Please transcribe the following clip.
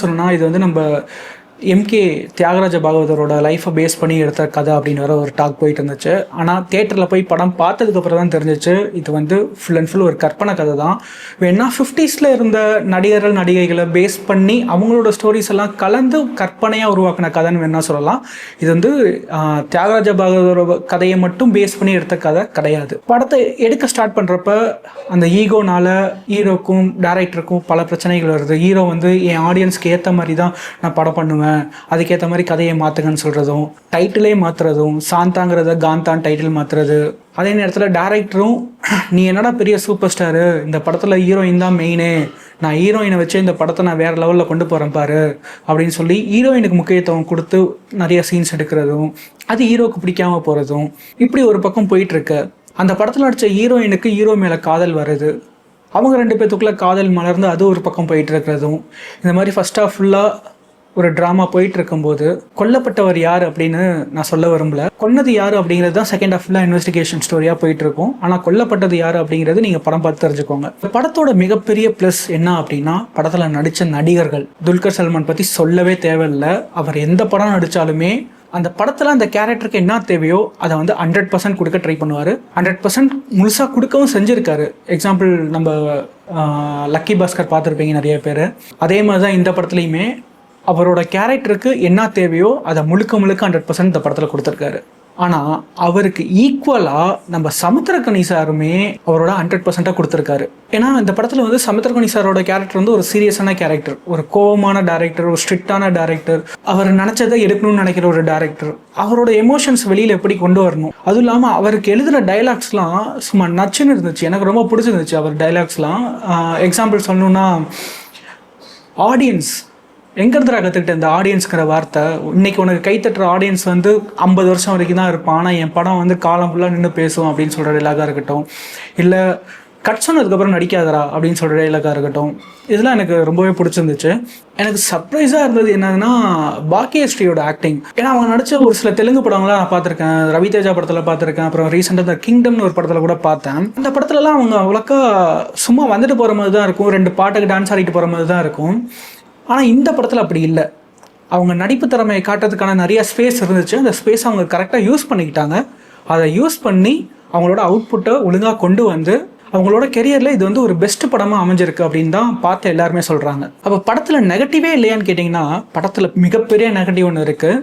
சொன்னா இது வந்து நம்ம எம்கே தியாகராஜ பாகவதரோட லைஃப்பை பேஸ் பண்ணி எடுத்த கதை அப்படின்னு வர ஒரு டாக் போயிட்டு இருந்துச்சு. ஆனால் தேட்டரில் போய் படம் பார்த்ததுக்கப்புறம் தான் தெரிஞ்சிச்சு இது வந்து ஃபுல் அண்ட் ஃபுல் ஒரு கற்பனை கதை தான். வேணா 50s இருந்த நடிகர்கள் நடிகைகளை பேஸ் பண்ணி அவங்களோட ஸ்டோரிஸ் எல்லாம் கலந்து கற்பனையாக உருவாக்கின கதைன்னு வேணா சொல்லலாம். இது வந்து தியாகராஜ பாகவதரோட கதையை மட்டும் பேஸ் பண்ணி எடுத்த கதை கிடையாது. படத்தை எடுக்க ஸ்டார்ட் பண்ணுறப்ப அந்த ஈகோனால ஹீரோக்கும் டைரக்டருக்கும் பல பிரச்சனைகள் வருது. ஹீரோ வந்து என் ஆடியன்ஸ்க்கு ஏற்ற மாதிரி தான் நான் படம் பண்ணுவேன், அதுக்கேற்ற மாதிரி கதையை மாற்றுங்கன்னு சொல்கிறதும், டைட்டிலே மாற்றுறதும், சாந்தாங்கிறத காந்தான் டைட்டில் மாற்றுறது. அதே நேரத்தில் டைரக்டரும் நீ என்னடா பெரிய சூப்பர் ஸ்டாரு, இந்த படத்தில் ஹீரோயின் தான் மெயினே, நான் ஹீரோயினை வச்சு இந்த படத்தை நான் வேறு லெவலில் கொண்டு போகிறேன் பாரு அப்படின்னு சொல்லி ஹீரோயினுக்கு முக்கியத்துவம் கொடுத்து நிறைய சீன்ஸ் எடுக்கிறதும், அது ஹீரோவுக்கு பிடிக்காமல் போகிறதும், இப்படி ஒரு பக்கம் போயிட்டுருக்கு. அந்த படத்தில் நடித்த ஹீரோயினுக்கு ஹீரோ மேலே காதல் வருது, அவங்க 2 பேத்துக்குள்ளே காதல் மலர்ந்து அது ஒரு பக்கம் போயிட்டு இருக்கிறதும், இந்த மாதிரி ஃபர்ஸ்ட் ஆஃப் ஃபுல்லாக ஒரு ட்ராமா போயிட்டு இருக்கும்போது கொல்லப்பட்டவர் யார் அப்படின்னு நான் சொல்ல விரும்பல, கொன்னது யார் அப்படிங்கிறது தான் செகண்ட் ஆஃப் ஃபுல்லாக இன்வெஸ்டிகேஷன் ஸ்டோரியாக போயிட்டு இருக்கும். ஆனால் கொல்லப்பட்டது யார் அப்படிங்கிறது நீங்கள் படம் பார்த்து தெரிஞ்சுக்கோங்க. இந்த படத்தோட மிகப்பெரிய ப்ளஸ் என்ன அப்படின்னா படத்தில் நடித்த நடிகர்கள். துல்கர் சல்மான் பற்றி சொல்லவே தேவையில்லை. அவர் எந்த படம் நடித்தாலுமே அந்த படத்தில் அந்த கேரக்டருக்கு என்ன தேவையோ அதை வந்து 100% கொடுக்க ட்ரை பண்ணுவார். 100% முழுசாக கொடுக்கவும் செஞ்சுருக்காரு. எக்ஸாம்பிள் நம்ம லக்கி பாஸ்கர் பார்த்துருப்பீங்க நிறைய பேர். அதே மாதிரி தான் இந்த படத்துலையுமே அவரோட கேரக்டருக்கு என்ன தேவையோ அதை முழுக்க 100% இந்த படத்தில் கொடுத்துருக்காரு. ஆனால் அவருக்கு ஈக்குவலாக நம்ம சமுத்திரக்கனி சாருமே அவரோட 100% கொடுத்துருக்காரு. ஏன்னா இந்த படத்தில் வந்து சமுத்திரக்கனி சாரோட கேரக்டர் வந்து ஒரு சீரியஸான கேரக்டர், ஒரு கோபமான டேரக்டர், ஒரு ஸ்ட்ரிக்டான டேரக்டர், அவர் நினச்சதை எடுக்கணும்னு நினைக்கிற ஒரு டேரக்டர். அவரோட எமோஷன்ஸ் வெளியில் எப்படி கொண்டு வரணும், அதுவும் இல்லாமல் அவருக்கு எழுதுகிற டைலாக்ஸ்லாம் சும்மா நச்சுன்னு இருந்துச்சு. எனக்கு ரொம்ப பிடிச்சிருந்துச்சு அவர் டைலாக்ஸ்லாம். எக்ஸாம்பிள் சொல்லணுன்னா, ஆடியன்ஸ் எங்கேருந்துடா கற்றுக்கிட்ட இந்த ஆடியன்ஸுங்கிற வார்த்தை, இன்றைக்கி உனக்கு கைத்தட்டுற ஆடியன்ஸ் வந்து 50 வருஷம் வரைக்கும் தான் இருப்பான், ஆனால் என் படம் வந்து காலம் ஃபுல்லாக நின்று பேசும் அப்படின்னு சொல்கிற டைலாகாக இருக்கட்டும், இல்லை கட் சொன்னதுக்கப்புறம் நடிக்காதரா அப்படின்னு சொல்கிற டைலாகாக இருக்கட்டும், இதெல்லாம் எனக்கு ரொம்பவே பிடிச்சிருந்துச்சு. எனக்கு சர்ப்ரைஸாக இருந்தது என்னதுன்னா பாக்கியஸ்ரீயோட ஆக்டிங். ஏன்னா அவங்க நடித்த ஒரு சில தெலுங்கு படங்கள்லாம் நான் பார்த்துருக்கேன், ரவிதேஜா படத்தில் பார்த்துருக்கேன், அப்புறம் ரீசெண்டாக இந்த கிங்டம்னு ஒரு படத்தில் கூட பார்த்தேன். அந்த படத்துலலாம் அவங்க அவ்வளோக்கா சும்மா வந்துட்டு போகிற மாதிரி தான் இருக்கும், 2 பாட்டுக்கு டான்ஸ் ஆடிட்டு போகிற மாதிரி தான் இருக்கும். ஆனால் இந்த படத்தில் அப்படி இல்லை. அவங்க நடிப்பு திறமையை காட்டுறதுக்கான நிறைய ஸ்பேஸ் இருந்துச்சு. அந்த ஸ்பேஸ் அவங்க கரெக்டாக யூஸ் பண்ணிக்கிட்டாங்க. அதை யூஸ் பண்ணி அவங்களோட அவுட்புட்டை ஒழுங்காக கொண்டு வந்து அவங்களோட கெரியரில் இது வந்து ஒரு பெஸ்ட் படமாக அமைஞ்சிருக்கு அப்படின்னு தான் பார்த்து எல்லாருமே சொல்கிறாங்க. அப்போ படத்தில் நெகட்டிவே இல்லையான்னு கேட்டிங்கன்னா படத்தில் மிகப்பெரிய நெகட்டிவ் ஒன்று இருக்குது.